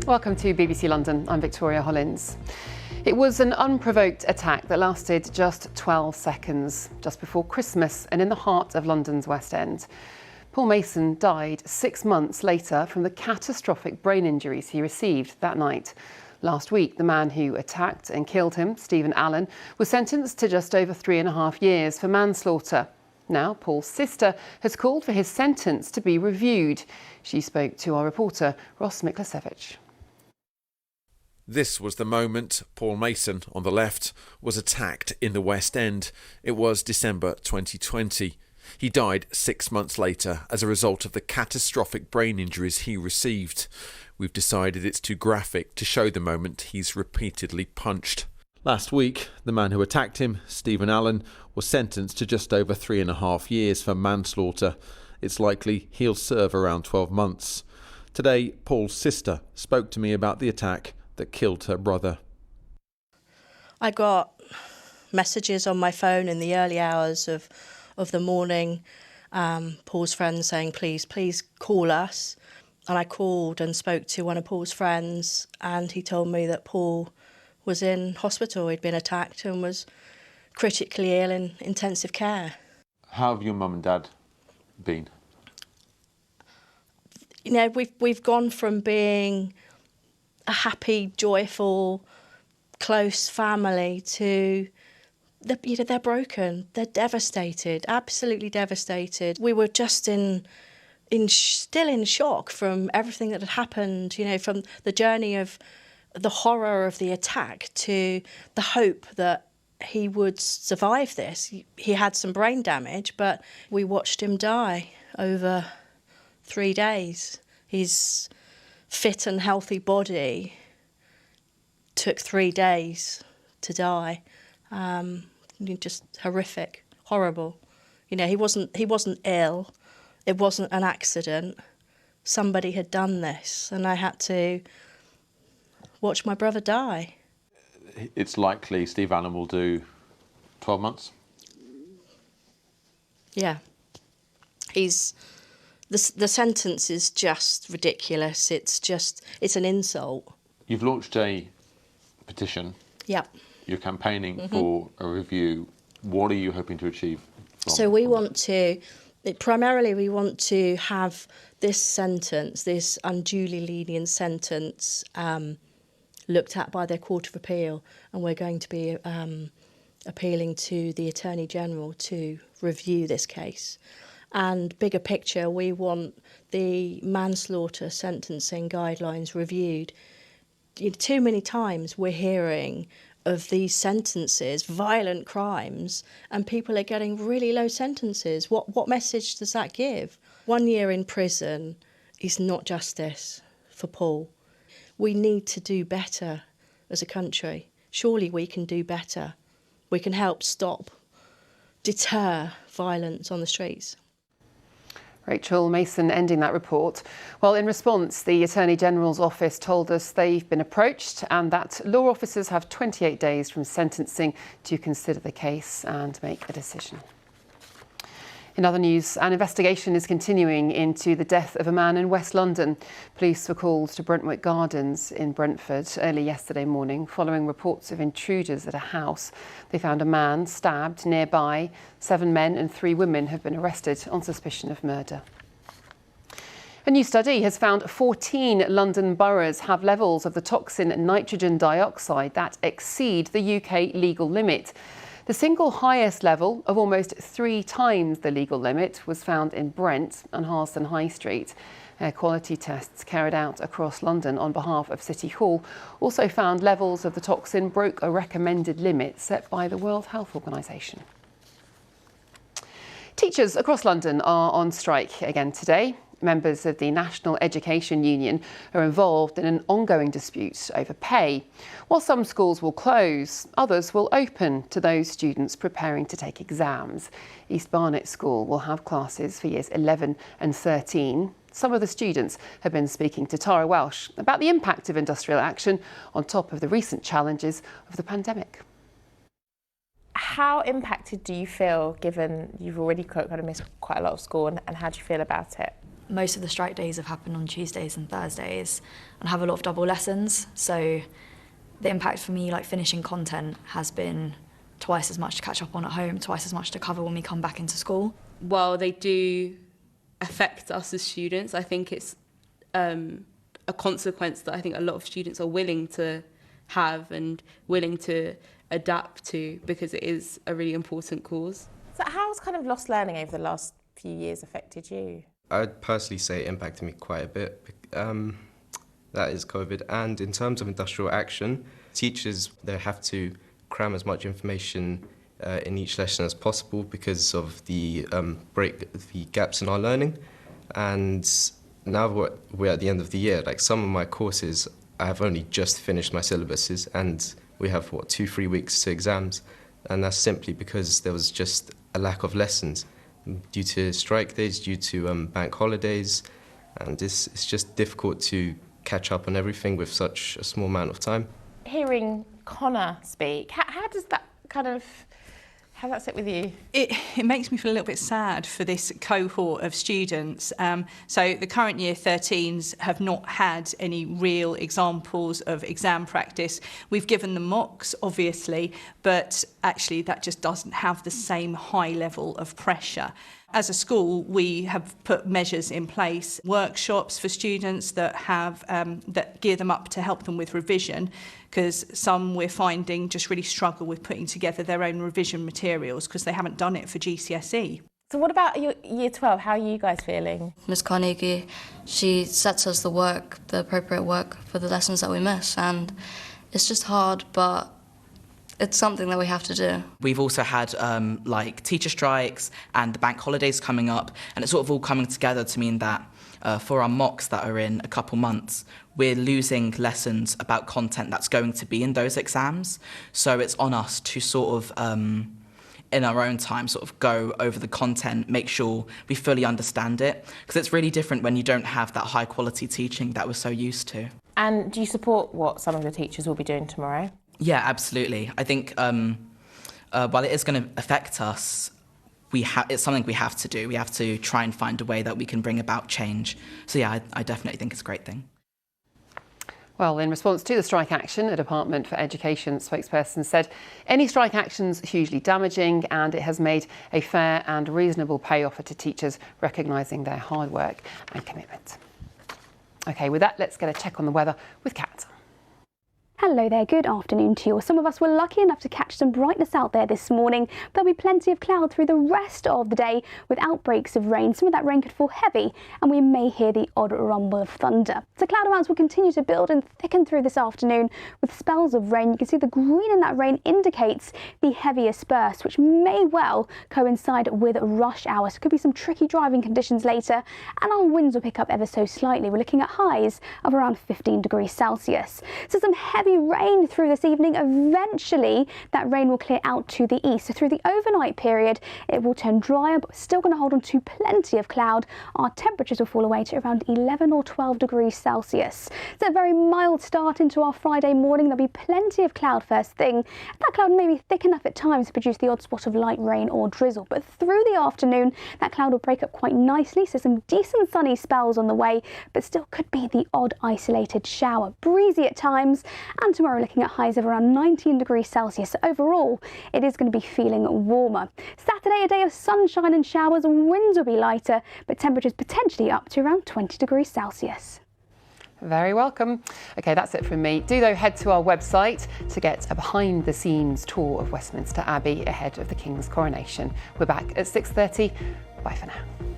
Welcome to BBC London. I'm Victoria Hollins. It was an unprovoked attack that lasted just 12 seconds, just before Christmas and in the heart of London's West End. Paul Mason died 6 months later from the catastrophic brain injuries he received that night. Last week, the man who attacked and killed him, Stephen Allen, was sentenced to just over 3.5 years for manslaughter. Now, Paul's sister has called for his sentence to be reviewed. She spoke to our reporter, Ross Miklasevich. This was the moment Paul Mason, on the left, was attacked in the West End. It was December 2020. He died 6 months later as a result of the catastrophic brain injuries he received. We've decided it's too graphic to show the moment he's repeatedly punched. Last week, the man who attacked him, Stephen Allen, was sentenced to just over 3.5 years for manslaughter. It's likely he'll serve around 12 months. Today, Paul's sister spoke to me about the attack that killed her brother. I got messages on my phone in the early hours of the morning, Paul's friends saying, please call us. And I called and spoke to one of Paul's friends, and he told me that Paul was in hospital. He'd been attacked and was critically ill in intensive care. How have your mum and dad been? You know, we've gone from being a happy, joyful, close family to, they're broken, they're devastated, absolutely devastated. We were just still in shock from everything that had happened, you know, from the journey of the horror of the attack to the hope that he would survive this. He had some brain damage, but we watched him die over 3 days. His fit and healthy body took 3 days to die. Just horrific, horrible. You know, he wasn't ill. It wasn't an accident. Somebody had done this, and I had to watch my brother die. It's likely Steve Allen will do 12 months? Yeah. The sentence is just ridiculous. It's an insult. You've launched a petition. Yep. You're campaigning for a review. What are you hoping to achieve? So we want to have this sentence, this unduly lenient sentence, looked at by the Court of Appeal, and we're going to be appealing to the Attorney General to review this case. And bigger picture, we want the manslaughter sentencing guidelines reviewed. Too many times we're hearing of these sentences, violent crimes, and people are getting really low sentences. What message does that give? 1 year in prison is not justice for Paul. We need to do better as a country. Surely we can do better. We can help deter violence on the streets. Rachel Mason ending that report. Well, in response, the Attorney General's office told us they've been approached and that law officers have 28 days from sentencing to consider the case and make a decision. In other news, an investigation is continuing into the death of a man in West London. Police were called to Brentwick Gardens in Brentford early yesterday morning following reports of intruders at a house. They found a man stabbed nearby. 7 men and 3 women have been arrested on suspicion of murder. A new study has found 14 London boroughs have levels of the toxin nitrogen dioxide that exceed the UK legal limit. The single highest level of almost 3 times the legal limit was found in Brent and Harlesden High Street. Air quality tests carried out across London on behalf of City Hall also found levels of the toxin broke a recommended limit set by the World Health Organization. Teachers across London are on strike again today. Members of the National Education Union are involved in an ongoing dispute over pay. While some schools will close, others will open to those students preparing to take exams. East Barnet School will have classes for years 11 and 13. Some of the students have been speaking to Tara Welsh about the impact of industrial action on top of the recent challenges of the pandemic. How impacted do you feel, given you've already kind of missed quite a lot of school, and how do you feel about it? Most of the strike days have happened on Tuesdays and Thursdays, and I have a lot of double lessons, so the impact for me, like finishing content, has been twice as much to catch up on at home, twice as much to cover when we come back into school. While they do affect us as students, I think it's a consequence that I think a lot of students are willing to have and willing to adapt to, because it is a really important cause. So how's kind of lost learning over the last few years affected you? I'd personally say it impacted me quite a bit. That is COVID. And in terms of industrial action, teachers, they have to cram as much information in each lesson as possible because of the gaps in our learning. And now we're at the end of the year. Like some of my courses, I have only just finished my syllabuses, and we have 2-3 weeks to exams, and that's simply because there was just a lack of lessons due to strike days, due to bank holidays, and it's just difficult to catch up on everything with such a small amount of time. Hearing Connor speak, how does that how does that sit with you? It makes me feel a little bit sad for this cohort of students. So the current year 13s have not had any real examples of exam practice. We've given them mocks, obviously, but actually that just doesn't have the same high level of pressure. As a school, we have put measures in place, workshops for students that have that gear them up to help them with revision, because some we're finding just really struggle with putting together their own revision materials because they haven't done it for GCSE. So what about your year 12? How are you guys feeling? Ms. Carnegie, she sets us the appropriate work for the lessons that we miss, and it's just hard, but it's something that we have to do. We've also had like teacher strikes and the bank holidays coming up, and it's sort of all coming together to mean that for our mocks that are in a couple months, we're losing lessons about content that's going to be in those exams. So it's on us to sort of, in our own time, sort of go over the content, make sure we fully understand it, because it's really different when you don't have that high quality teaching that we're so used to. And do you support what some of the teachers will be doing tomorrow? Yeah, absolutely. I think while it is going to affect us, it's something we have to do. We have to try and find a way that we can bring about change. So yeah, I definitely think it's a great thing. Well, in response to the strike action, a Department for Education spokesperson said any strike action's hugely damaging, and it has made a fair and reasonable pay offer to teachers, recognising their hard work and commitment. OK, with that, let's get a check on the weather with Kat. Hello there, good afternoon to you. Well, some of us were lucky enough to catch some brightness out there this morning. There'll be plenty of cloud through the rest of the day with outbreaks of rain. Some of that rain could fall heavy and we may hear the odd rumble of thunder. So cloud amounts will continue to build and thicken through this afternoon with spells of rain. You can see the green in that rain indicates the heaviest bursts, which may well coincide with rush hour. So it could be some tricky driving conditions later, and our winds will pick up ever so slightly. We're looking at highs of around 15 degrees Celsius. So some heavy rain through this evening. Eventually that rain will clear out to the east, so through the overnight period it will turn drier, but we're still going to hold on to plenty of cloud. Our temperatures will fall away to around 11 or 12 degrees Celsius. So a very mild start into our Friday morning. There'll be plenty of cloud first thing. That cloud may be thick enough at times to produce the odd spot of light rain or drizzle, but through the afternoon that cloud will break up quite nicely, so some decent sunny spells on the way, but still could be the odd isolated shower. Breezy at times, and tomorrow we're looking at highs of around 19 degrees Celsius. So overall, it is going to be feeling warmer. Saturday, a day of sunshine and showers. Winds will be lighter, but temperatures potentially up to around 20 degrees Celsius. Very welcome. OK, that's it from me. Do, though, head to our website to get a behind-the-scenes tour of Westminster Abbey ahead of the King's coronation. We're back at 6:30. Bye for now.